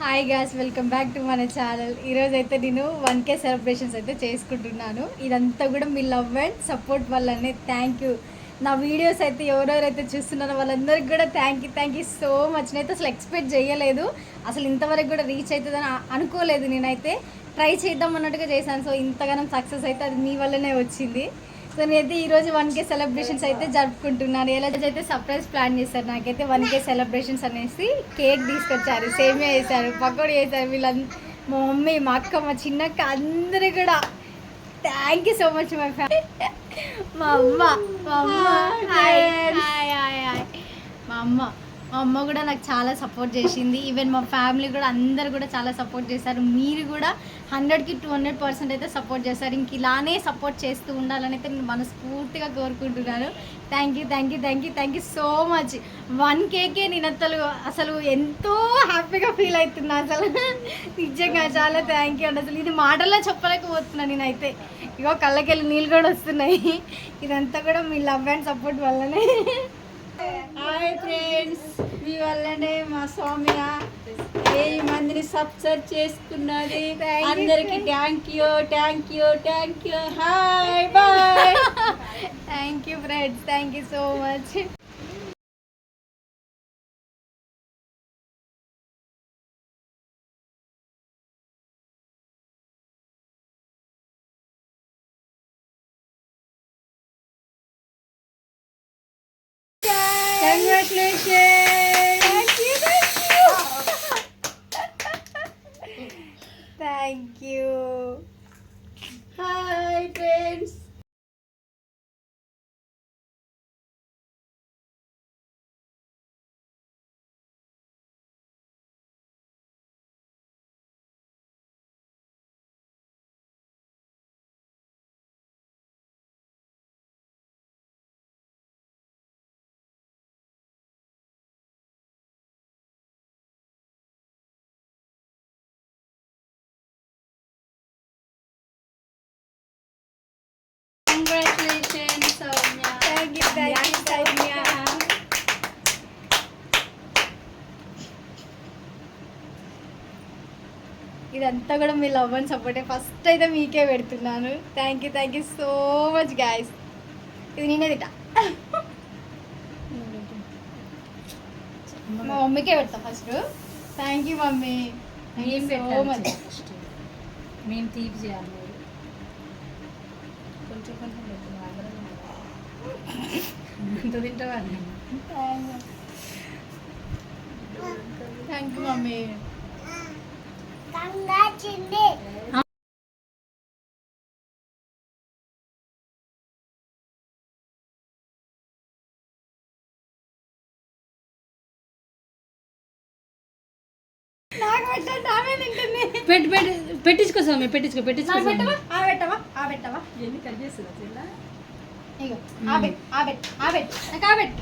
Hi gas, welcome back to మన channel. ఈరోజు అయితే నేను 1K సెలబ్రేషన్స్ అయితే చేసుకుంటున్నాను. ఇదంతా కూడా మీ లవ్ అండ్ సపోర్ట్ వల్లనే. Thank you. నా వీడియోస్ అయితే ఎవరెవరైతే చూస్తున్నారో వాళ్ళందరికీ కూడా థ్యాంక్ యూ సో మచ్. నేనైతే అసలు ఎక్స్పెక్ట్ చేయలేదు, అసలు ఇంతవరకు కూడా రీచ్ అవుతుందని అనుకోలేదు. నేనైతే ట్రై చేద్దాం అన్నట్టుగా చేశాను. సో ఇంతగానం సక్సెస్ అయితే అది మీ వల్లనే వచ్చింది. సో నేనైతే ఈరోజు 1K సెలబ్రేషన్స్ అయితే జరుపుకుంటున్నాను. ఎలా అయితే సర్ప్రైజ్ ప్లాన్ చేశారు నాకైతే 1K సెలబ్రేషన్స్ అనేసి. కేక్ తీసుకొచ్చారు, సేమియా వేశారు, పకోడీ వేశారు. వీళ్ళంతా మా మమ్మీ, మా అక్క, మా చిన్నక్క అందరూ కూడా thank you so much. My family, మా అమ్మ హాయ్ హాయ్ హాయ్ హాయ్ మా అమ్మ కూడా నాకు చాలా సపోర్ట్ చేసింది. ఈవెన్ మా ఫ్యామిలీ కూడా అందరు కూడా చాలా సపోర్ట్ చేశారు. మీరు కూడా 100కి 200% అయితే సపోర్ట్ చేస్తారు. ఇంక ఇలానే సపోర్ట్ చేస్తూ ఉండాలని అయితే నేను మనస్ఫూర్తిగా కోరుకుంటున్నాను. Thank you so much. 1Kకే నేను అసలు ఎంతో హ్యాపీగా ఫీల్ అవుతున్నా. అసలు నిజంగా చాలా థ్యాంక్ యూ అండి. అసలు ఇది మాటల్లో చెప్పలేకపోతున్నాను నేనైతే. ఇగో కళ్ళకెళ్ళి నీళ్ళు కూడా వస్తున్నాయి. ఇదంతా కూడా మీ లవ్ అండ్ సపోర్ట్ వల్లనే. హాయ్ ఫ్రెండ్స్, మీ వల్లనే మా సౌమ్య 1000 మందిని సబ్స్క్రైబ్ చేసుకున్నది. అందరికి thank you. Hi bye. Thank you friends, thank you so much. Thank you. Hi friends. Congratulations, Soumya. Thank you, Soumya. ఇదంతా కూడా మీ లవ్ అండ్ సపోర్టే. ఫస్ట్ అయితే మీకే పెడుతున్నాను. Thank you so much guys. ఇది నేనే తింటా, మా మమ్మీకే పెడతా first. Thank you mummy, so much. మేము తీపి చేయాలి, కొంచెం పెడుతున్నాం. ఎంత తింటావా? Thank you mummy. పెట్టించుకో స్వామి, పెట్టించుకో. పెట్టవా ఎన్ని కట్ చేస్తుందా? ఇగో ఆబెట్ నాకు ఆబెట్.